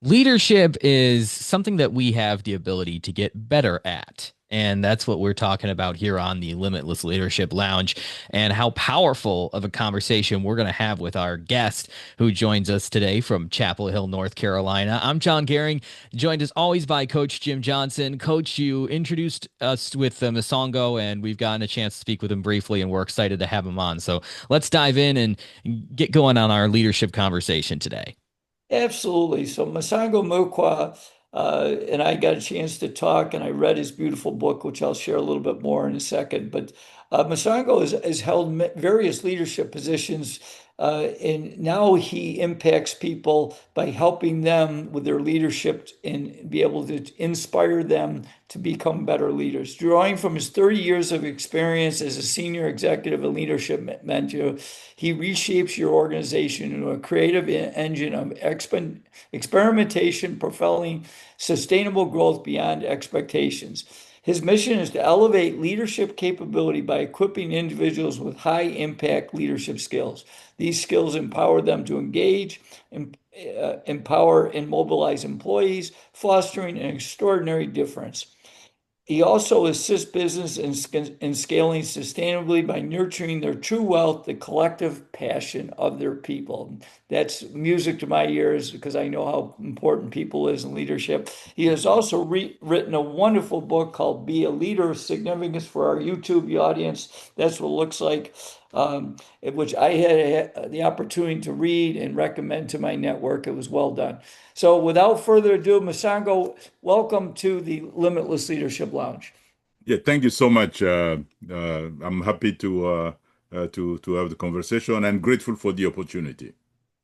Leadership is something that we have the ability to get better at. And that's what we're talking about here on the Limitless Leadership Lounge, and how powerful of a conversation we're going to have with our guest who joins us today from Chapel Hill, North Carolina. I'm John Gehring, joined as always by Coach Jim Johnson. Coach, you introduced us with Mosongo, and we've gotten a chance to speak with him briefly, and we're excited to have him on. So let's dive in and get going on our leadership conversation today. Absolutely. So Mosongo Moukwa and I got a chance to talk, and I read his beautiful book, which I'll share a little bit more in a second. But Mosongo has held various leadership positions, and now he impacts people by helping them with their leadership and be able to inspire them to become better leaders. Drawing from his 30 years of experience as a senior executive and leadership mentor, he reshapes your organization into a creative engine of experimentation, propelling sustainable growth beyond expectations. His mission is to elevate leadership capability by equipping individuals with high impact leadership skills. These skills empower them to engage, empower, and mobilize employees, fostering an extraordinary difference. He also assists business in scaling sustainably by nurturing their true wealth, the collective passion of their people. That's music to my ears because I know how important people is in leadership. He has also written a wonderful book called Be a Leader, Significance for Our YouTube audience. That's what it looks like, which I had the opportunity to read and recommend to my network. It was well done. So without further ado, Masango, welcome to the Limitless Leadership Lounge. Yeah, thank you so much. I'm happy to have the conversation and grateful for the opportunity.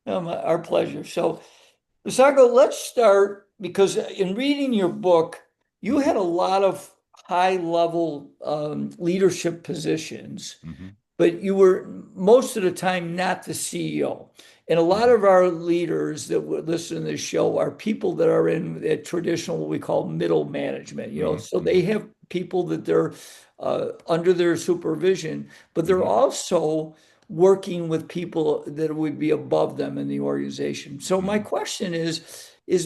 Our pleasure. So, Masango, let's start because in reading your book, you had a lot of high level leadership positions, Hmm. but you were most of the time not the CEO. And a lot Hmm. of our leaders that would listen to this show are people that are in that traditional, what we call middle management, Hmm. so they Hmm. have people that they're under their supervision, but they're Hmm. also working with people that would be above them in the organization. So my Hmm. question is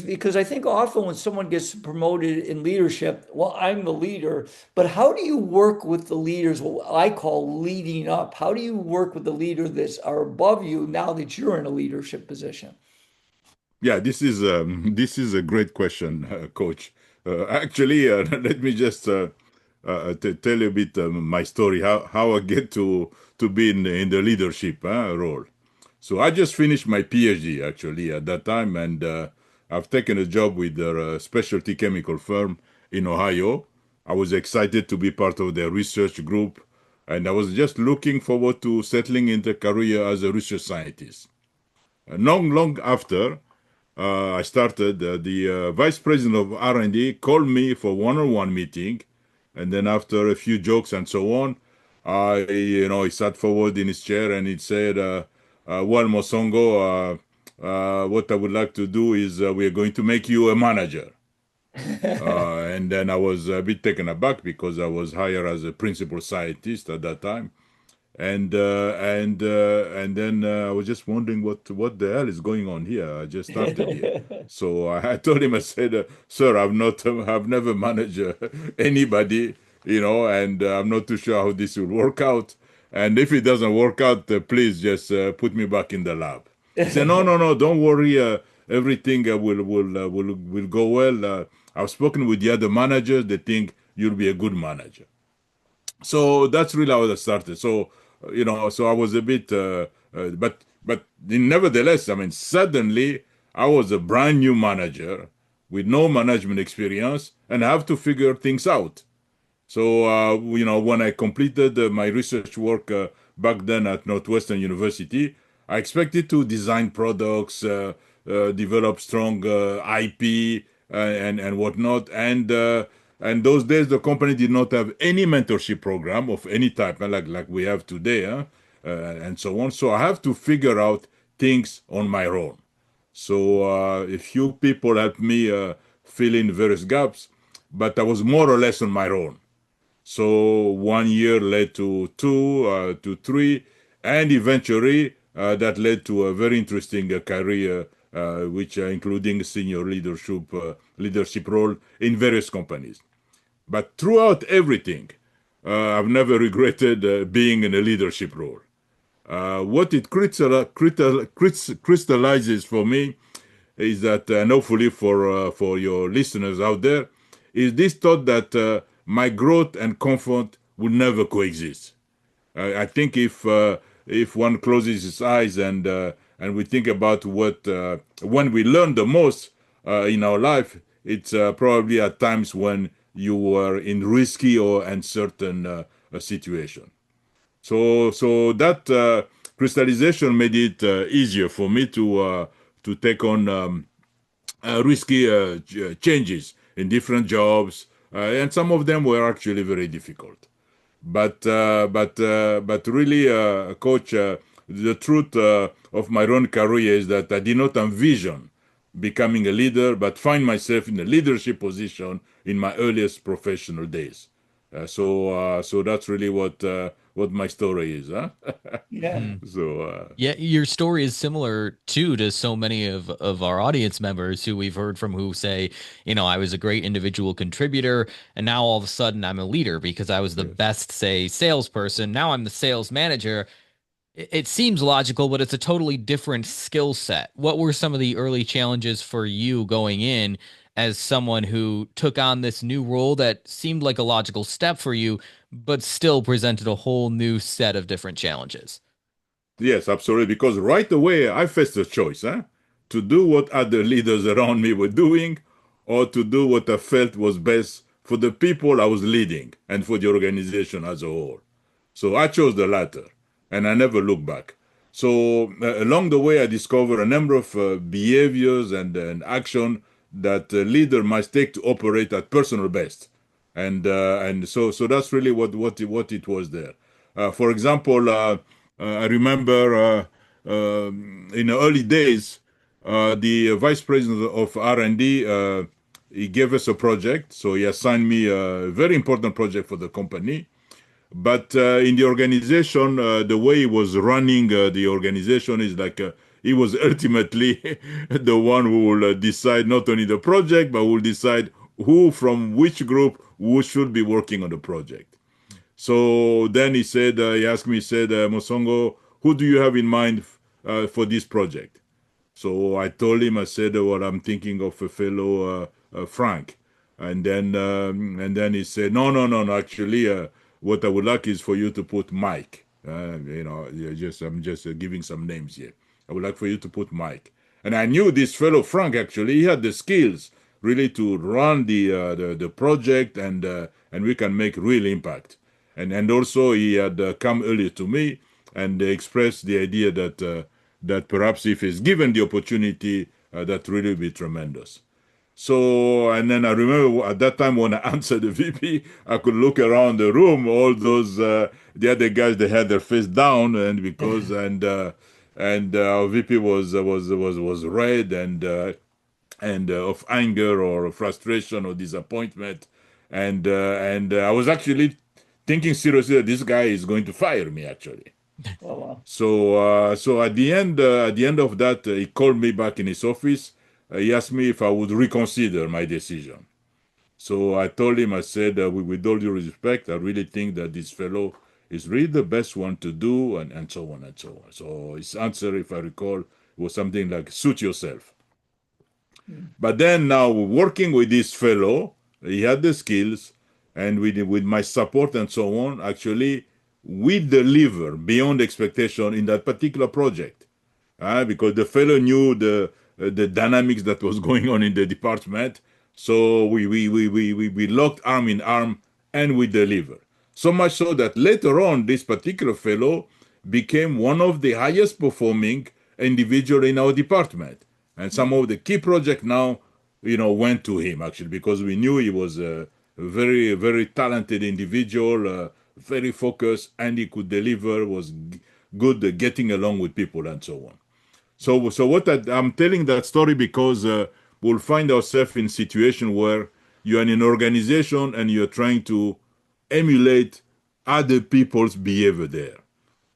because I think often when someone gets promoted in leadership, well, I'm the leader, but how do you work with the leaders, what I call leading up? How do you work with the leader that are above you now that you're in a leadership position? Yeah, this is a great question, Coach. Actually, let me just tell you a bit my story, how I get to be in the leadership role. So I just finished my PhD actually at that time, and I've taken a job with a specialty chemical firm in Ohio. I was excited to be part of their research group, and I was just looking forward to settling in the career as a research scientist. Long after I started, the vice president of R&D called me for one-on-one meeting, and then after a few jokes and so on, he sat forward in his chair and he said, "Well, Mosongo, what I would like to do is we are going to make you a manager." And then I was a bit taken aback because I was hired as a principal scientist at that time, and then I was just wondering what the hell is going on here. I just started here, so I told him, I said, "Sir, I've never managed anybody, and I'm not too sure how this will work out. And if it doesn't work out, please just put me back in the lab." He said, "No, no, no, don't worry. Everything will go well. I've spoken with the other managers. They think you'll be a good manager." So that's really how it started. So so I was a bit, but nevertheless, I mean, suddenly I was a brand new manager with no management experience and have to figure things out. So when I completed my research work back then at Northwestern University, I expected to design products, develop strong IP and whatnot, and those days the company did not have any mentorship program of any type, like we have today, and so on. So I have to figure out things on my own. So a few people helped me fill in various gaps, but I was more or less on my own. So 1 year led to two, to three, and eventually that led to a very interesting career which are including senior leadership role in various companies. But throughout everything, I've never regretted being in a leadership role. What it crystallizes for me is that, and hopefully for your listeners out there, is this thought that my growth and comfort will never coexist. I think if one closes his eyes and we think about what when we learn the most in our life, it's probably at times when you were in risky or uncertain situation. So that crystallization made it easier for me to take on risky changes in different jobs, and some of them were actually very difficult. But really, coach, the truth of my own career is that I did not envision becoming a leader, but find myself in a leadership position in my earliest professional days. So that's really what my story is, huh? Yeah. So Yeah, your story is similar too to so many of our audience members who we've heard from who say, I was a great individual contributor and now all of a sudden I'm a leader because I was the yes. best, say, salesperson. Now I'm the sales manager. It seems logical, but it's a totally different skill set. What were some of the early challenges for you going in as someone who took on this new role that seemed like a logical step for you, but still presented a whole new set of different challenges? Yes, absolutely. Because right away I faced a choice, huh? To do what other leaders around me were doing, or to do what I felt was best for the people I was leading and for the organization as a whole. So I chose the latter, and I never looked back. So along the way, I discovered a number of behaviors and action that a leader must take to operate at personal best, and so that's really what it was there. For example, I remember in the early days, the vice president of R&D, he gave us a project, so he assigned me a very important project for the company. But in the organization, the way he was running the organization is like he was ultimately the one who will decide not only the project, but will decide who from which group who should be working on the project. So then he asked me, he said, Mosongo, who do you have in mind for this project? So I told him, I said, well, I'm thinking of a fellow Frank, and then he said, no, no, no, no. Actually, what I would like is for you to put Mike. I'm just giving some names here. I would like for you to put Mike. And I knew this fellow Frank actually he had the skills really to run the project and we can make real impact. And also he had come earlier to me and expressed the idea that perhaps if he's given the opportunity, that really be tremendous. So, and then I remember at that time when I answered the VP, I could look around the room, all those, the other guys, they had their face down, and because, and our VP was red and of anger or frustration or disappointment. And I was actually thinking seriously that this guy is going to fire me, actually. Oh, wow. So at the end of that, he called me back in his office. He asked me if I would reconsider my decision. So I told him, I said, with all due respect, I really think that this fellow is really the best one to do, and so on and so on. So his answer, if I recall, was something like, suit yourself. Mm. But then now working with this fellow, he had the skills, and with my support and so on, actually, we deliver beyond expectation in that particular project. Because the fellow knew the dynamics that was going on in the department. So we locked arm in arm and we deliver. So much so that later on, this particular fellow became one of the highest performing individual in our department. And some of the key project now, went to him actually because we knew he was a very, very talented individual, very focused, and he could deliver, was good getting along with people and so on. So I'm telling that story because we'll find ourselves in a situation where you're in an organization and you're trying to emulate other people's behavior there.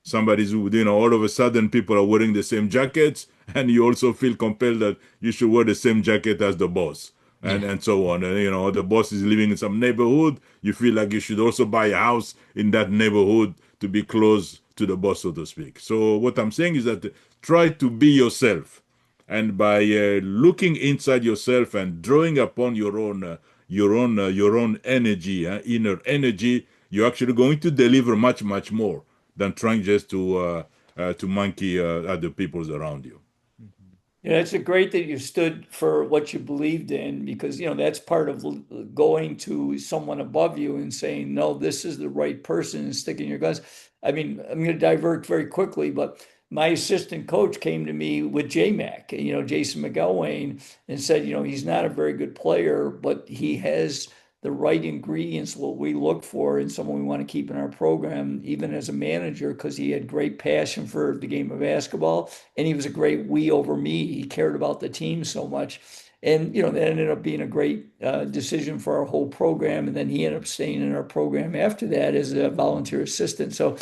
Somebody's, all of a sudden people are wearing the same jackets, and you also feel compelled that you should wear the same jacket as the boss, Yeah. and so on. And the boss is living in some neighborhood. You feel like you should also buy a house in that neighborhood to be close to the boss, so to speak. So what I'm saying is that try to be yourself, and by looking inside yourself and drawing upon your own energy, inner energy, you're actually going to deliver much, much more than trying just to monkey other people's around you. It's great that you stood for what you believed in, because that's part of going to someone above you and saying, no, this is the right person, and sticking your guns. I mean, I'm going to divert very quickly, but my assistant coach came to me with JMac, Jason McElwain, and said, he's not a very good player, but he has the right ingredients, what we look for in someone we want to keep in our program, even as a manager, because he had great passion for the game of basketball, and he was a great we over me. He cared about the team so much. And, that ended up being a great decision for our whole program. And then he ended up staying in our program after that as a volunteer assistant. So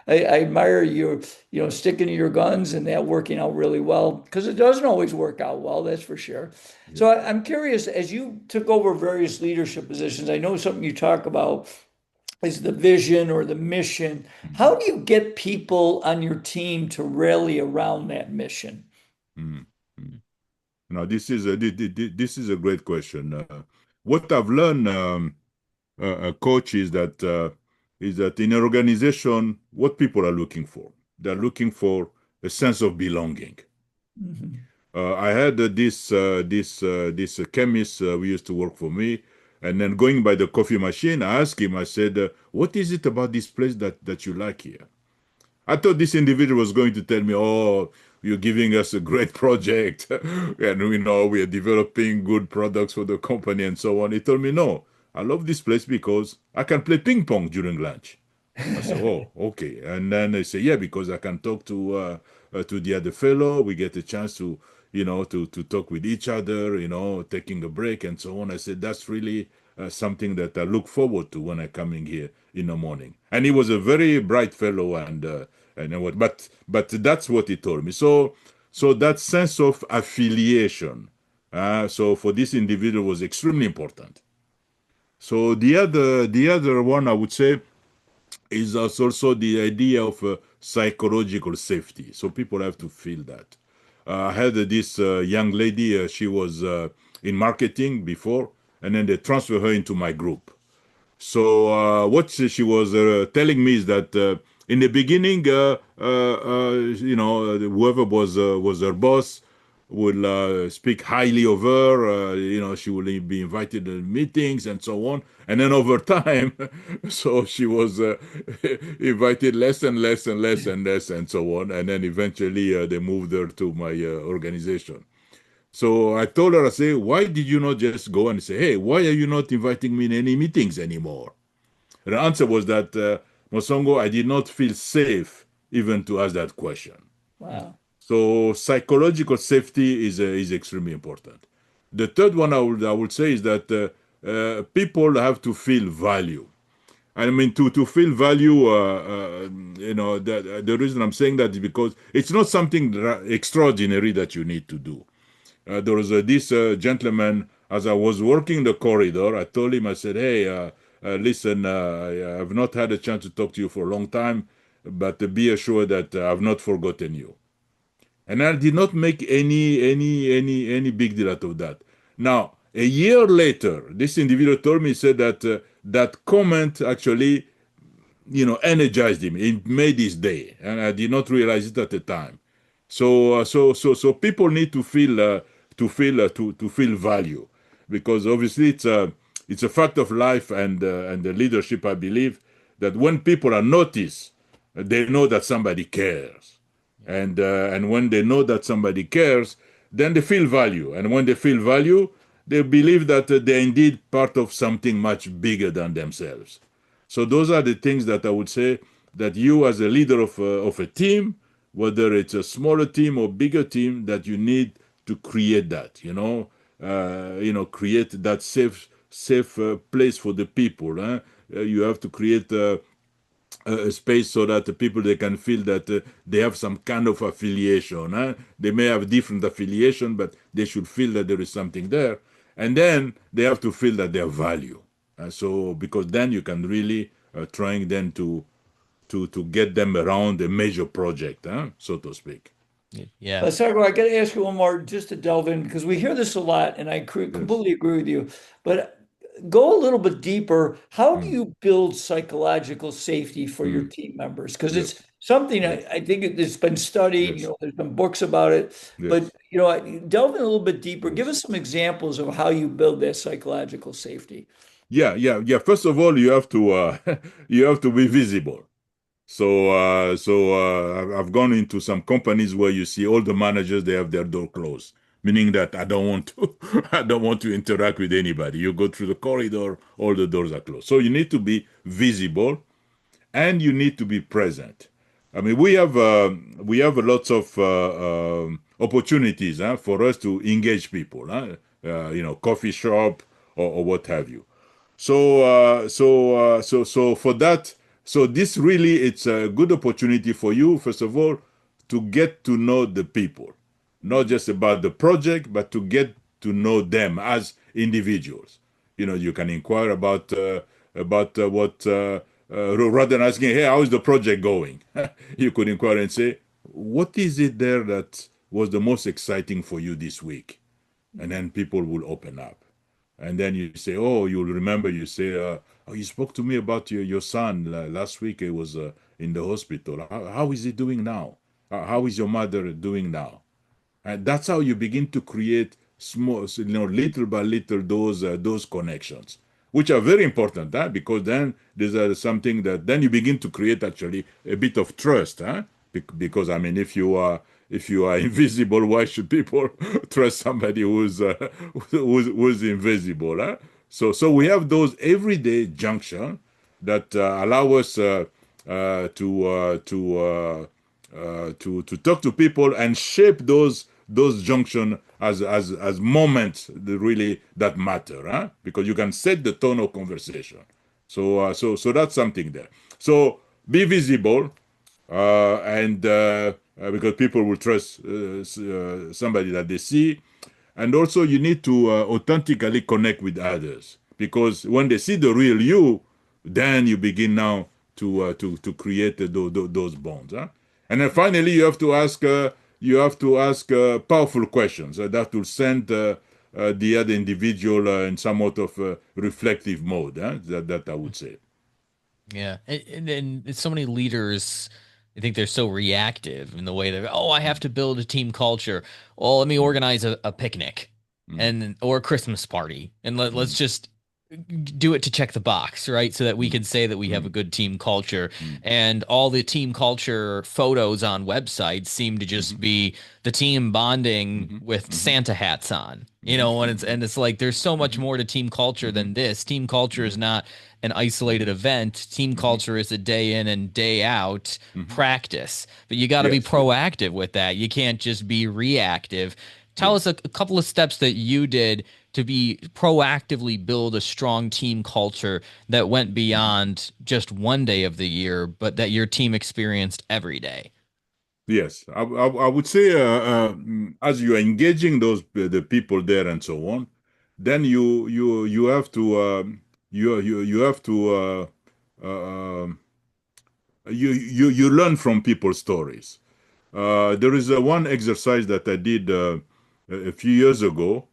I admire you, sticking to your guns and that working out really well, because it doesn't always work out well, that's for sure. So I'm curious, as you took over various leadership positions, I know something you talk about is the vision or the mission. How do you get people on your team to rally around that mission? Mm. Mm. Now, this is a great question. What I've learned, coach, is that in an organization, what people are looking for, they're looking for a sense of belonging. Mhm. I had this chemist who used to work for me, and then going by the coffee machine, I asked him. I said, "What is it about this place that you like here?" I thought this individual was going to tell me, "Oh, you're giving us a great project, and we are developing good products for the company and so on." He told me, "No, I love this place because I can play ping pong during lunch." I said, "Oh, okay." And then they say, "Yeah, because I can talk to the other fellow. We get a chance to talk with each other, taking a break and so on." I said, "That's really something that I look forward to when I come in here in the morning." And he was a very bright fellow, and what, but that's what he told me. So that sense of affiliation, so for this individual was extremely important. So the other one I would say is also the idea of psychological safety. So people have to feel that. I had this young lady, she was in marketing before, and then they transferred her into my group. So what she was telling me is that in the beginning, whoever was her boss will speak highly of her. She will be invited to meetings and so on. And then over time, so she was invited less and less and less and less and so on. And then eventually they moved her to my organization. So I told her, I say, "Why did you not just go and say, hey, why are you not inviting me in any meetings anymore?" The answer was that, Mosongo, I did not feel safe even to ask that question. Wow. So psychological safety is extremely important. The third one I would say is that people have to feel value. I mean, to feel value, the reason I'm saying that is because it's not something extraordinary that you need to do. There was this gentleman, as I was working the corridor, I told him, I said, "Hey, listen, I've not had a chance to talk to you for a long time, but be assured that I've not forgotten you." And I did not make any big deal out of that. Now, a year later, this individual told me, said that that comment actually, energized him. It made his day, and I did not realize it at the time. So people need to feel value, because obviously it's a fact of life, and the leadership, I believe, that when people are noticed, they know that somebody cares, and when they know that somebody cares, then they feel value, and when they feel value, they believe that they're indeed part of something much bigger than themselves. So those are the things that I would say that you, as a leader of a team, whether it's a smaller team or bigger team, that you need to create that. Create that safe place for the people. You have to create a space so that the people they can feel that they have some kind of affiliation. Huh? They may have different affiliation, but they should feel that there is something there, and then they have to feel that they have value. So because then you can really trying then to get them around a major project, huh? So to speak. Yeah. Sagar, I got to ask you one more just to delve in because we hear this a lot, and I Yes. completely agree with you. But go a little bit deeper. How do Mm, you build psychological safety for your mm. team members? Because it's Yes. something Yes. I think it's been studied. Yes. There's been books about it. But Yes. delve in a little bit deeper. Give Yes. us some examples of how you build that psychological safety. Yeah. First of all, you have to you have to be visible. I've gone into some companies where you see all the managers they have their door closed, meaning that I don't want to I don't want to interact with anybody. You go through the corridor, all the doors are closed. So you need to be visible and you need to be present. I mean, we have a lots of opportunities for us to engage people, coffee shop or what have you. So for that, so this really it's a good opportunity for you, first of all, to get to know the people, not just about the project, but to get to know them as individuals. You can inquire about what rather than asking, "Hey, how is the project going?" You could inquire and say, "What is it there that was the most exciting for you this week?" And then people will open up. And then you say, oh, you'll remember, you say, oh, you spoke to me about your son last week. He was in the hospital. How is he doing now? How is your mother doing now? And that's how you begin to create small, little by little, those connections, which are very important, huh? Because then there's something that then you begin to create actually a bit of trust, huh? Because I mean, if you are invisible, why should people trust somebody who's invisible, huh? So we have those everyday junction that allow us to talk to people and shape those junction as moments that really that matter, huh? Because you can set the tone of conversation. So that's something there. So be visible, and because people will trust somebody that they see, and also you need to authentically connect with others because when they see the real you, then you begin now to create those bonds, huh? And then finally you have to ask powerful questions that will send the other individual in somewhat of reflective mode, huh? That I would say. Yeah. And so many leaders, I think they're so reactive in the way that, oh, I have to build a team culture. Well, let me Mm, organize a picnic mm, and or a Christmas party. And let's mm, just do it to check the box, right? So that we mm, can say that we have a mm, good team culture. mm, And all the team culture photos on websites seem to mhm, just be the team bonding mhm, with mhm, Santa hats on. mhm, And it's like there's so much mhm, more to team culture mhm, than this. Team culture is mhm, not an isolated event. Team mhm, culture is a day in and day out mhm. practice. But you got to be Yes. proactive with that. You can't just be reactive. Tell us Yes. a couple of steps that you did to be proactively build a strong team culture that went Mhm. beyond just one day of the year, but that your team experienced every day. Yes, I would say as you are engaging the people there and so on, then you have to you have to um you learn from people's stories. There is one exercise that I did a few years ago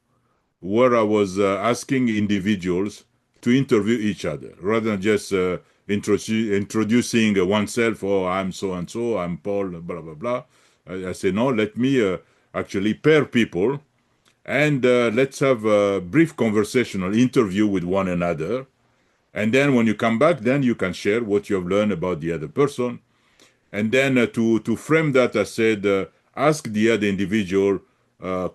where I was asking individuals to interview each other rather than just introducing oneself. Oh, I'm so and so. I'm Paul. Blah blah blah. I say no. Let me actually pair people and let's have a brief conversational interview with one another. And then when you come back, then you can share what you have learned about the other person, and then to frame that, I said, ask the other individual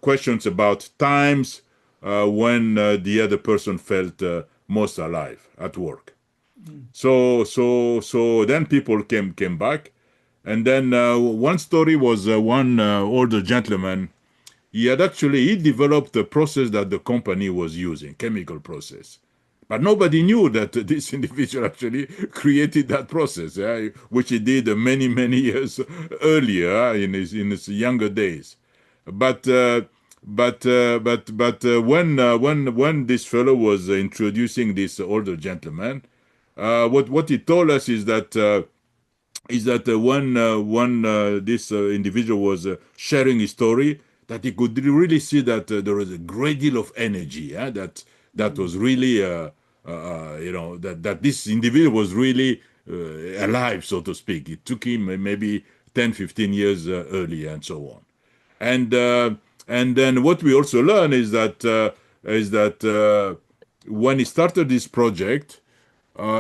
questions about times when the other person felt most alive at work. So then people came back, and then one story was one older gentleman. He developed a process that the company was using, chemical process, But nobody knew that this individual actually created that process, which he did many, many years earlier in his younger days. But when this fellow was introducing this older gentleman, what he told us is that when this individual was sharing his story, that he could really see that there was a great deal of energy, that was really, that this individual was really alive, so to speak. It took him maybe 10, 15 years earlier, and so on. And and then what we also learn is that when he started this project,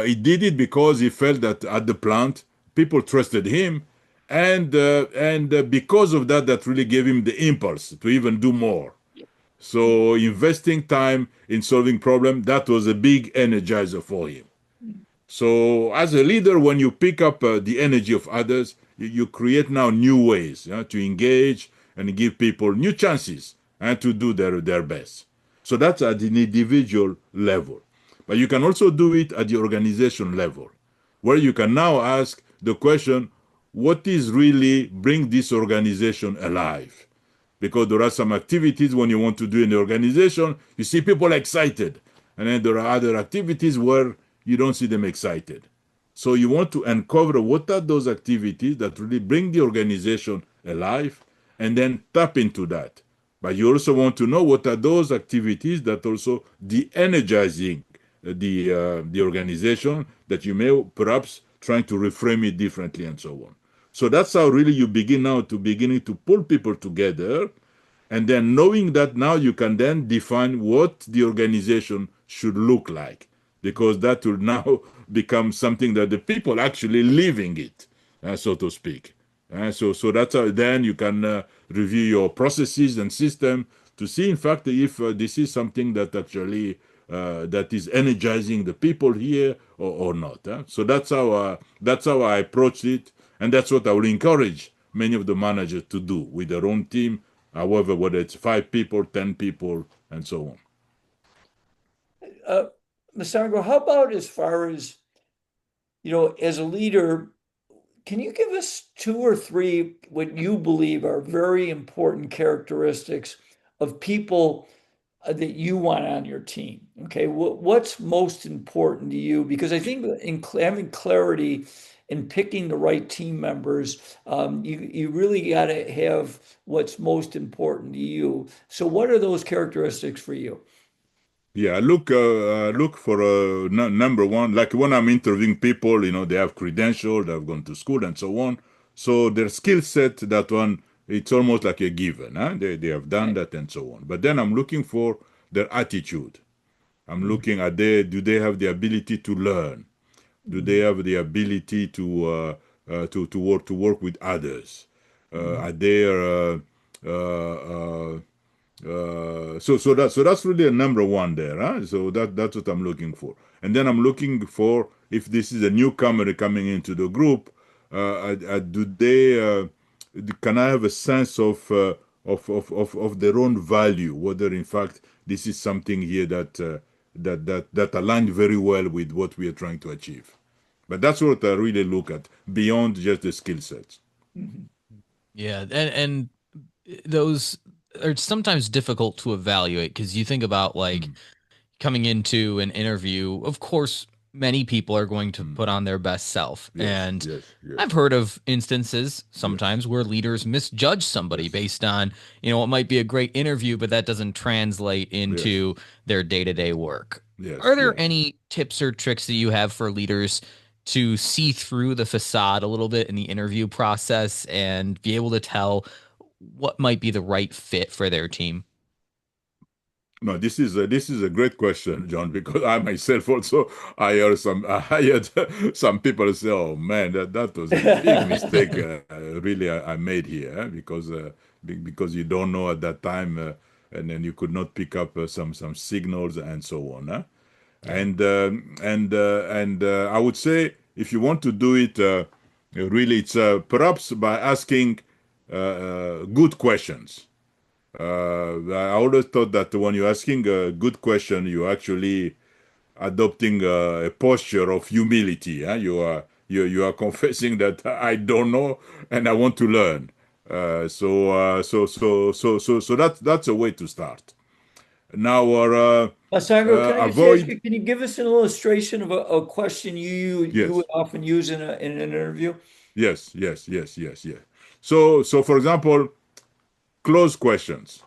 he did it because he felt that at the plant people trusted him, and because of that, that really gave him the impulse to even do more. So investing time in solving problem, that was a big energizer for him. So as a leader, when you pick up the energy of others, you create now new ways to engage and give people new chances and to do their best. So that's at the individual level. But you can also do it at the organization level, where you can now ask the question, what is really bring this organization alive? Because there are some activities when you want to do in the organization, you see people excited. And then there are other activities where you don't see them excited. So you want to uncover what are those activities that really bring the organization alive and then tap into that. But you also want to know what are those activities that also de-energizing the organization, that you may perhaps trying to reframe it differently and so on. So that's how really you begin now to beginning to pull people together, and then knowing that now you can then define what the organization should look like, because that will now become something that the people actually living it, so to speak. So that's how then you can review your processes and system to see, in fact, if this is something that actually that is energizing the people here or not. So that's how I approach it, and that's what I will encourage many of the managers to do with their own team. However, whether it's 5 people, 10 people, and so on. Uh, Mosongo, how about as far as, as a leader, can you give us two or three what you believe are very important characteristics of people that you want on your team? Okay, what's most important to you? Because I think in having clarity and picking the right team members, you really got to have what's most important to you. So, what are those characteristics for you? Yeah, look for number one. Like when I'm interviewing people, they have credentials, they've gone to school, and so on. So their skill set, that one, it's almost like a given. They have done Okay. that and so on. But then I'm looking for their attitude. I'm Mhm. looking at do they have the ability to learn? Do they Mhm. have the ability to work with others? Mhm. Are they so that's really a number one there, huh? So that's what I'm looking for. And then I'm looking for, if this is a newcomer coming into the group, do they can I have a sense of their own value, whether in fact this is something here that aligned very well with what we are trying to achieve. But that's what I really look at beyond just the skill sets. Mhm. Yeah, and those are sometimes difficult to evaluate because you think about like Mm, coming into an interview, of course, many people are going to mm. put on their best self. Yes, And yes, yes, I've heard of instances yes, sometimes where leaders misjudge somebody yes, based on, it might be a great interview, but that doesn't translate yes, into their day-to-day work. yes, Are there yes. any tips or tricks that you have for leaders to see through the facade a little bit in the interview process and be able to tell what might be the right fit for their team? No, this is a great question, John, because I myself also I hired some people say, "Oh man, that was a big mistake, really I made here, because you don't know at that time, and then you could not pick up some signals and so on." Yeah. And I would say, if you want to do it, really, it's perhaps by asking good questions. I always thought that when you're asking a good question, you actually adopting a posture of humility. Huh? You are confessing that I don't know and I want to learn. So that's a way to start. Now, Masango, can I just ask avoid. you, can you give us an illustration of a question you would Yes, often use in an interview? yes. So for example, close questions.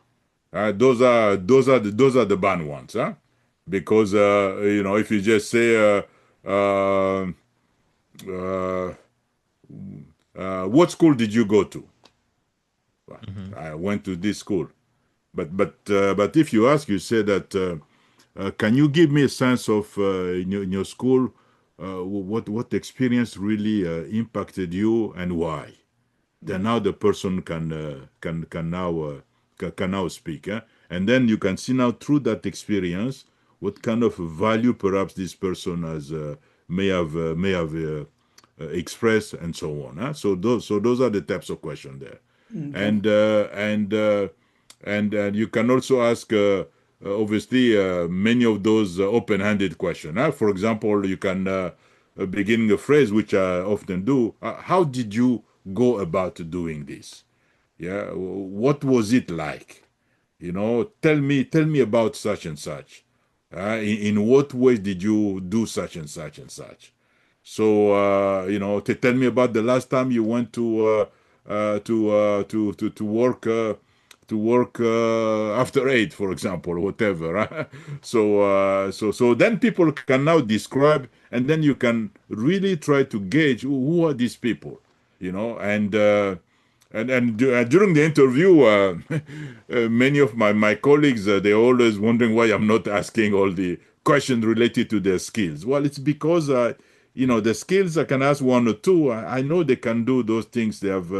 Those are the bad ones, huh? Because if you just say uh, what school did you go to? Well, Hmm. I went to this school. But if you ask, you say that can you give me a sense of in your school what experience really impacted you and why? Then Right. now the person can now speak, and then you can see now through that experience what kind of value perhaps this person has may have expressed and so on. So those are the types of questions there, Okay. and you can also ask. Obviously, many of those open-handed questions. For example, you can begin a phrase, which I often do. How did you go about doing this? Yeah, what was it like? Tell me about such and such. In what ways did you do such and such and such? So to tell me about the last time you went to work after 8, for example, or whatever. So then people can now describe, and then you can really try to gauge who are these people, and during the interview, many of my colleagues they're always wondering why I'm not asking all the questions related to their skills. Well, it's because the skills I can ask one or two. I know they can do those things. They have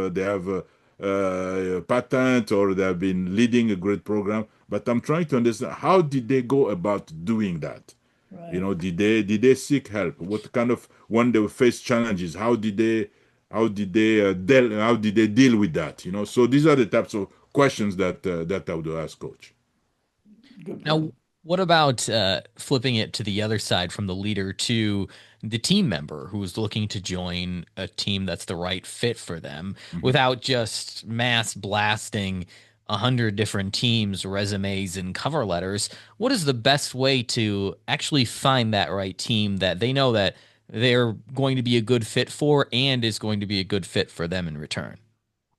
patent, or they have been leading a great program. But I'm trying to understand, how did they go about doing that? Right. Did they seek help? What kind of, when they face challenges, how did they deal with that? So these are the types of questions that I would ask, coach. Good Now, point. what about flipping it to the other side from the leader to the team member who's looking to join a team that's the right fit for them Mhm. without just mass blasting 100 different teams, resumes, and cover letters? What is the best way to actually find that right team that they know that they're going to be a good fit for and is going to be a good fit for them in return?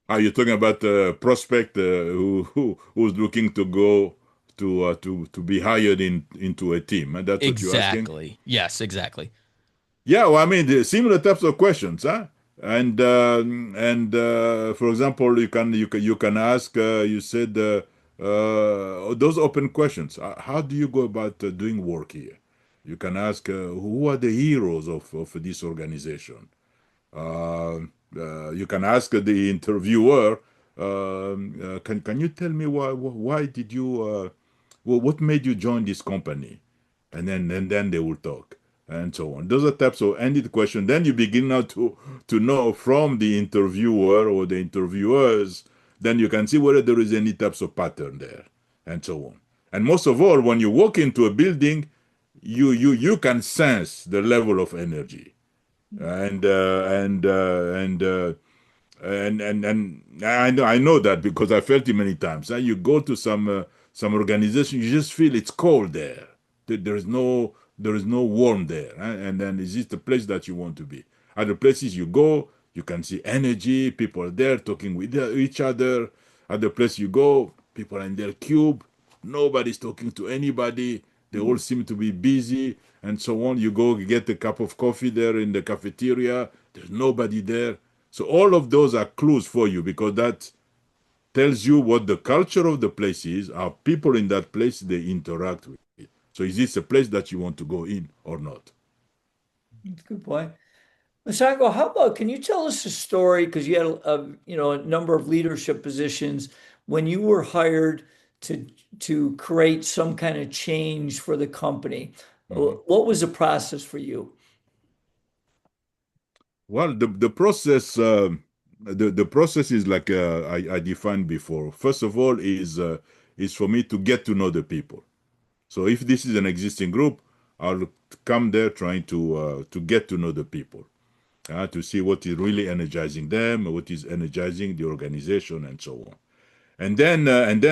Are you talking about a prospect who's looking to go to be hired into a team? And that's what you're asking? Exactly. Yes, exactly. Yeah, well, I mean, the similar types of questions, huh? For example, you can ask. You said those open questions. How do you go about doing work here? You can ask who are the heroes of this organization. Uh, you can ask the interviewer. Can you tell me why did you what made you join this company? And then they will talk and so on. Those are types of ended question. Then you begin now to know from the interviewer or the interviewers. Then you can see whether there is any types of pattern there and so on. And most of all, when you walk into a building, you can sense the level of energy and I know that because I felt it many times. You go to some organization, you just feel it's cold there. There is no warmth there, and then is it the place that you want to be? Other places you go, you can see energy, people are there talking with each other. Other place you go, people are in their cube, nobody's talking to anybody. They all seem to be busy and so on. You go get a cup of coffee there in the cafeteria, there's nobody there. So all of those are clues for you, because that tells you what the culture of the place is, how people in that place they interact with it. So is this a place that you want to go in or not? That's a good point. Masango, how about, can you tell us a story? Because you had a number of leadership positions when you were hired to create some kind of change for the company. Mhm. What was the process for you? Well, the process is like I defined before. First of all, is for me to get to know the people. So if this is an existing group, I'll come there trying to get to know the people, to see what is really energizing them, what is energizing the organization, and so on. And then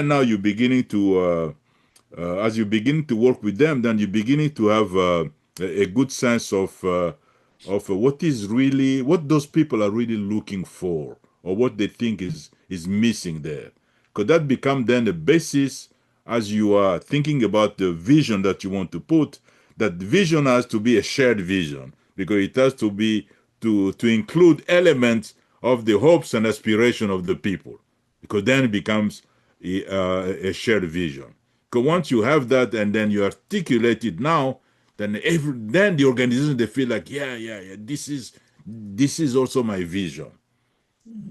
now you're beginning to as you begin to work with them, then you're beginning to have a good sense of what is really what those people are really looking for, or what they think is missing there. Because that become then the basis as you are thinking about the vision that you want to put. That vision has to be a shared vision, because it has to be to include elements of the hopes and aspiration of the people, because then it becomes a shared vision. Because once you have that and then you articulate it now, then the organization, they feel like, yeah, this is also my vision.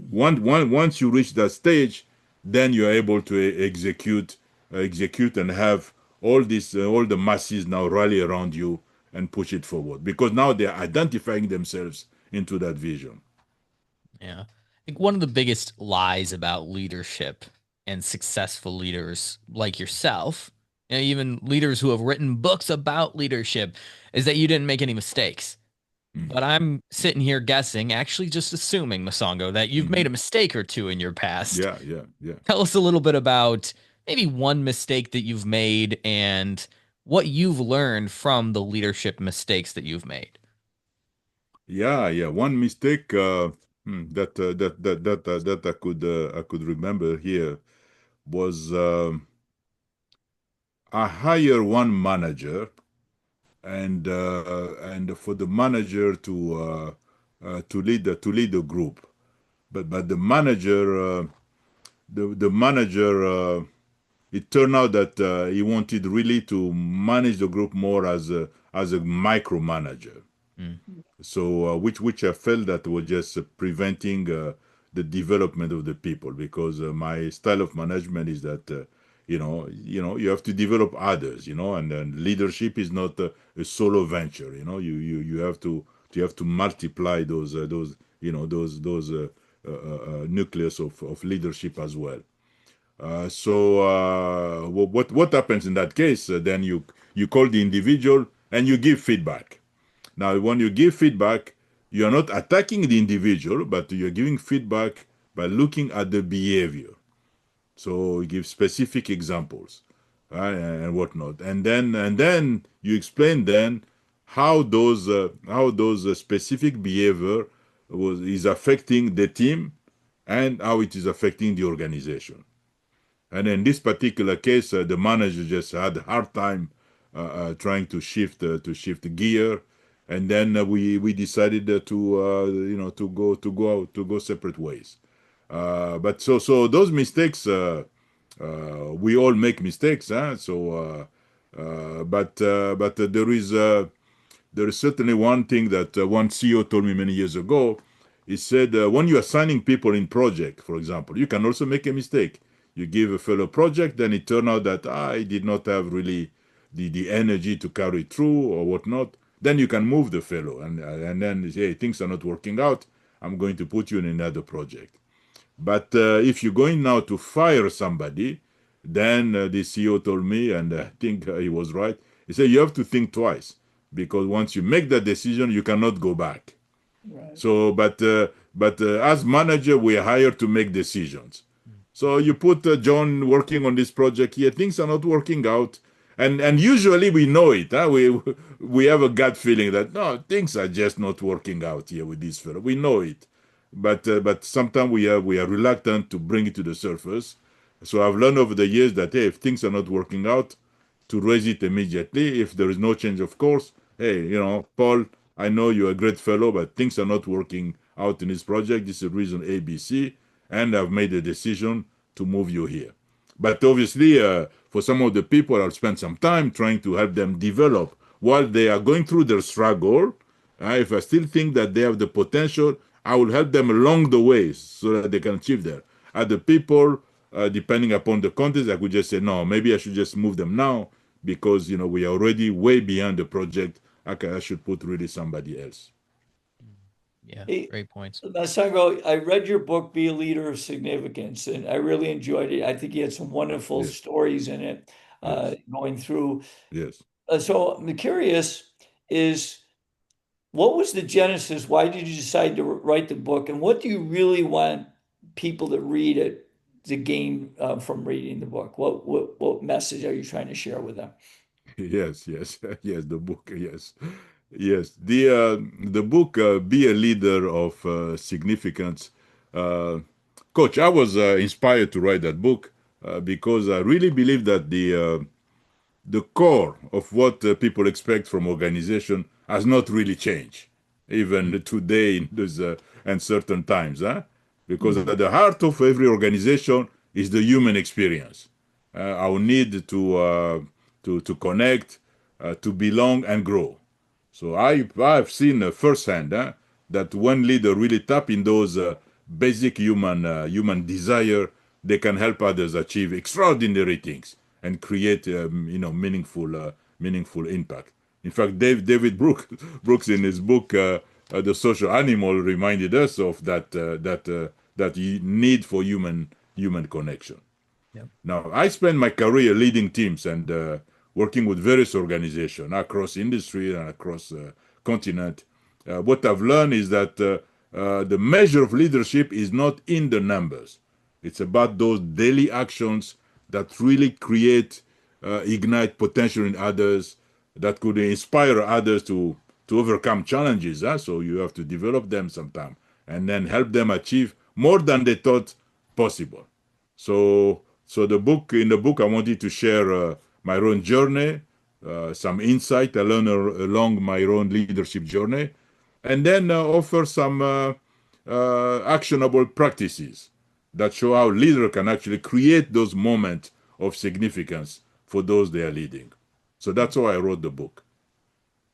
Once you reach that stage, then you're able to execute and have all the masses now rally around you and push it forward, because now they're identifying themselves into that vision. Yeah. I think one of the biggest lies about leadership and successful leaders like yourself, and even leaders who have written books about leadership, is that you didn't make any mistakes. Mm-hmm. But I'm sitting here guessing, actually just assuming, Masongo, that you've Mm-hmm. made a mistake or two in your past. Yeah. Tell us a little bit about maybe one mistake that you've made and what you've learned from the leadership mistakes that you've made. Yeah. One mistake that I could remember here was I hire one manager, and for the manager to lead the group, but the manager the manager it turned out that he wanted really to manage the group more as a micromanager. Mm, So which I felt that was just preventing the development of the people, because my style of management is that you have to develop others, and then leadership is not a solo venture. You have to multiply those nucleus of leadership as well. So what happens in that case? Then you call the individual and you give feedback. Now, when you give feedback, you are not attacking the individual, but you're giving feedback by looking at the behavior. So you give specific examples, right, and whatnot, and then you explain then how those specific behavior is affecting the team, and how it is affecting the organization. And in this particular case, the manager just had a hard time trying to shift gear, and then we decided to go separate ways. But so those mistakes, we all make mistakes, huh? But there is certainly one thing that one CEO told me many years ago. He said, when you are assigning people in project, for example, you can also make a mistake. You give a fellow project, then it turned out that I did not have really the energy to carry through or whatnot. Then you can move the fellow, and then say, hey, things are not working out. I'm going to put you in another project. But if you're going now to fire somebody, then the CEO told me, and I think he was right. He said you have to think twice, because once you make that decision, you cannot go back. Right. So, but as manager, we are hired to make decisions. So you put John working on this project here. Things are not working out, and usually we know it. Huh? We have a gut feeling that no, things are just not working out here with this fellow. We know it, but sometimes we are reluctant to bring it to the surface. So I've learned over the years that hey, if things are not working out, to raise it immediately. If there is no change of course, hey, Paul, I know you're a great fellow, but things are not working out in this project. This is reason ABC, and I've made a decision to move you here. But obviously, for some of the people, I'll spend some time trying to help them develop while they are going through their struggle. If I still think that they have the potential, I will help them along the way so that they can achieve that. Other people, depending upon the context, I could just say, no, maybe I should just move them now because, we are already way beyond the project. Okay, I should put really somebody else. yeah, Hey, great points. Masango, I read your book, Be a Leader of Significance, and I really enjoyed it. I think you had some wonderful Yes, stories in it, yes, going through. yes. So I'm curious is what was the genesis? Why did you decide to write the book? And what do you really want people to read it to gain from reading the book? What message are you trying to share with them? Yes, yes, yes. The book, yes, yes. The book, "Be a Leader of Significance." Uh, Coach, I was inspired to write that book because I really believe that the core of what people expect from organization has not really changed, even today in these uncertain times. Huh? Because Mhm. at the heart of every organization is the human experience, our need to connect, to belong and grow. So I've seen firsthand that when leader really tap in those basic human desire, they can help others achieve extraordinary things and create meaningful impact. In fact, David Brooks in his book The Social Animal reminded us of that need for human connection. Yep. Now, I spent my career leading teams and working with various organizations across industry and across continent. What I've learned is that the measure of leadership is not in the numbers. It's about those daily actions that really ignite potential in others, that could inspire others to overcome challenges. So you have to develop them sometime and then help them achieve more than they thought possible. So in the book, I wanted to share my own journey, some insight I learned along my own leadership journey, and then offer some actionable practices that show how leader can actually create those moments of significance for those they are leading. So that's how I wrote the book.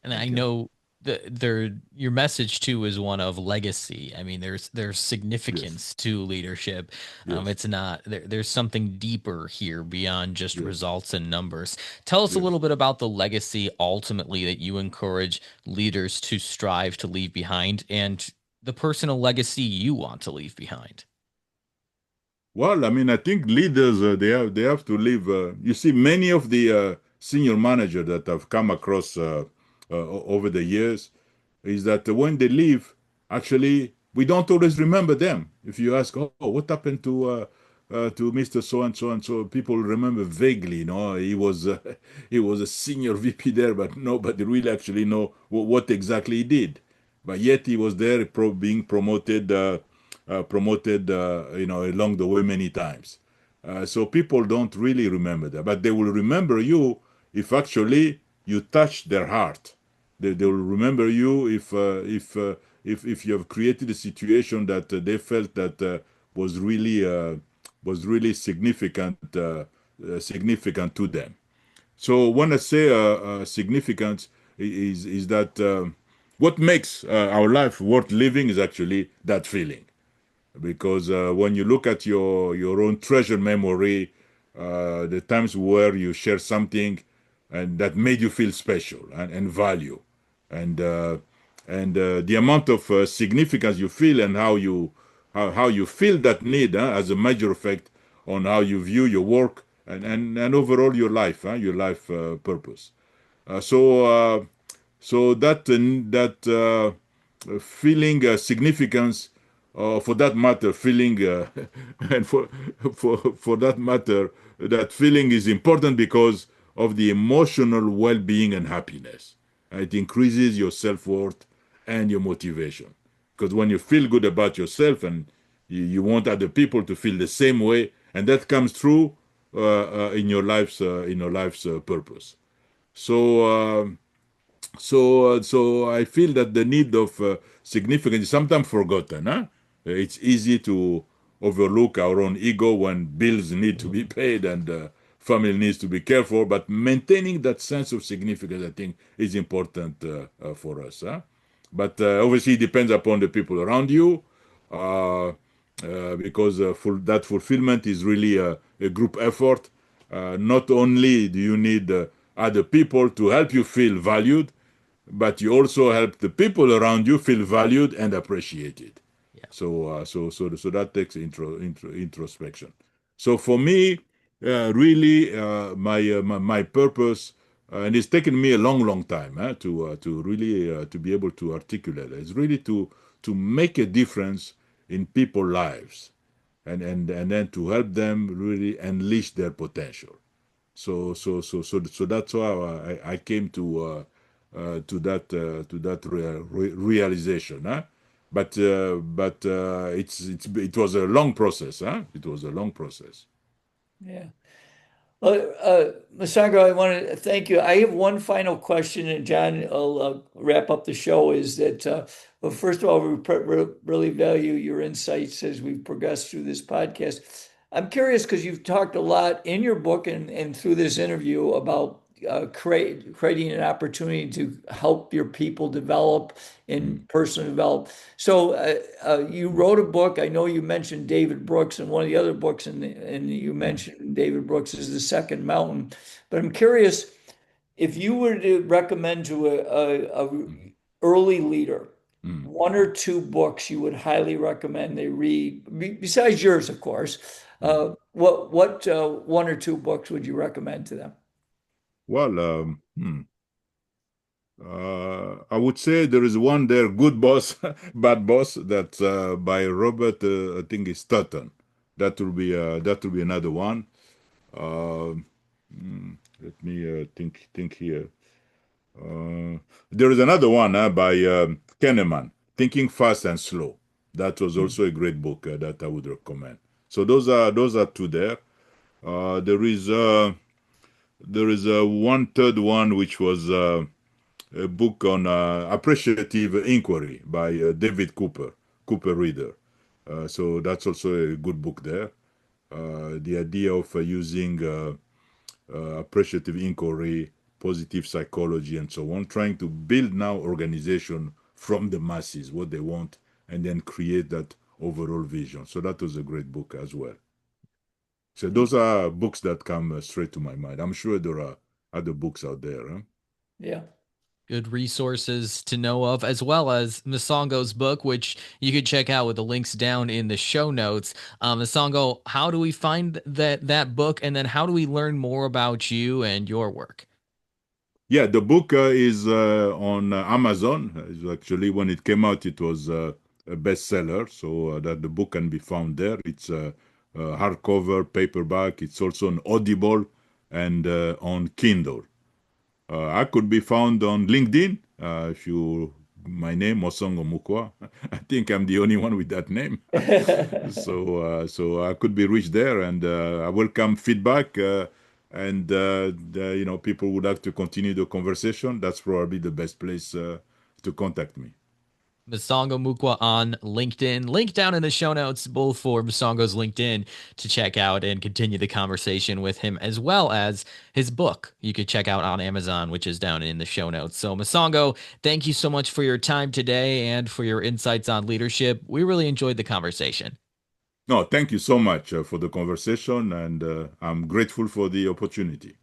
And I Thank you. know your message too is one of legacy. I mean, there's Yes, significance to leadership. yes, It's not there's something deeper here beyond just yes, results and numbers. Tell us a yes. little bit about the legacy ultimately that you encourage leaders to strive to leave behind and the personal legacy you want to leave behind. Well, I mean, I think leaders they have to live. You see, many of the senior managers that I've come across over the years is that when they leave, actually, we don't always remember them. If you ask, oh, what happened to Mr. So and so, people remember vaguely. He was a senior VP there, but nobody really actually know what exactly he did. But yet he was there, being promoted, along the way many times. So people don't really remember that, but they will remember you if actually you touch their heart. They will remember you if you have created a situation that they felt that was really significant to them. So when I say significance is that what makes our life worth living is actually that feeling, because when you look at your own treasure memory, the times where you share something and that made you feel special and value, and the amount of significance you feel and how you feel that need has a major effect on how you view your work and overall your life purpose. So that feeling significance, for that matter, feeling and for that matter, that feeling is important because of the emotional well-being and happiness. It increases your self-worth and your motivation. Because when you feel good about yourself and you want other people to feel the same way, and that comes through in your life's purpose. So, so, uh, so I feel that the need of significance is sometimes forgotten. It's easy to overlook our own ego when bills need to be paid and family needs to be cared for. But maintaining that sense of significance, I think, is important for us. But obviously, it depends upon the people around you. Uh, because that fulfillment is really a group effort. Not only do you need other people to help you feel valued, but you also help the people around you feel valued and appreciated. Yeah. So that takes introspection. So for me, really, my purpose and it's taken me a long time to really to be able to articulate it. It's really to make a difference in people's lives, and then to help them really unleash their potential. So that's why I came to that realization, huh? But it was a long process, huh? It was a long process. Yeah. Mosongo, I want to thank you. I have one final question, and John will wrap up the show. Is that, well, first of all, we really value your insights as we progress through this podcast. I'm curious because you've talked a lot in your book and through this interview about creating an opportunity to help your people develop Mm, and personally develop. So you wrote a book. I know you mentioned David Brooks and one of the other books, and you mm, mentioned David Brooks is The Second Mountain. But I'm curious if you were to recommend to a mm, early leader mm, one or two books you would highly recommend they read, besides yours, of course. mm. What one or two books would you recommend to them? Well, I would say there is one there, Good Boss, Bad Boss, that by Robert, I think it's Stutton. That will be another one. Uh, Let me think here. Uh, there is another one by Kahneman, Thinking Fast and Slow. That was Hmm. also a great book that I would recommend. So those are two there. Uh, there is uh, there is one third one which was a book on appreciative inquiry by David Cooper Reader. So that's also a good book there. The idea of using appreciative inquiry, positive psychology, and so on, trying to build now organization from the masses, what they want, and then create that overall vision. So that was a great book as well. So those are books that come straight to my mind. I'm sure there are other books out there. Huh? Yeah. Good resources to know of, as well as Misongo's book, which you could check out with the links down in the show notes. Misongo, how do we find that book, and then how do we learn more about you and your work? Yeah, the book is on Amazon. Actually, when it came out, it was a bestseller, so that the book can be found there. It's hardcover, paperback. It's also on Audible and on Kindle. I could be found on LinkedIn. If you, my name Mosongo Moukwa. I think I'm the only one with that name. So I could be reached there, and I welcome feedback. And people would like to continue the conversation. That's probably the best place to contact me. Mosongo Moukwa on LinkedIn. Link down in the show notes, both for Mosongo's LinkedIn to check out and continue the conversation with him, as well as his book you could check out on Amazon, which is down in the show notes. So, Mosongo, thank you so much for your time today and for your insights on leadership. We really enjoyed the conversation. No, thank you so much for the conversation, and I'm grateful for the opportunity.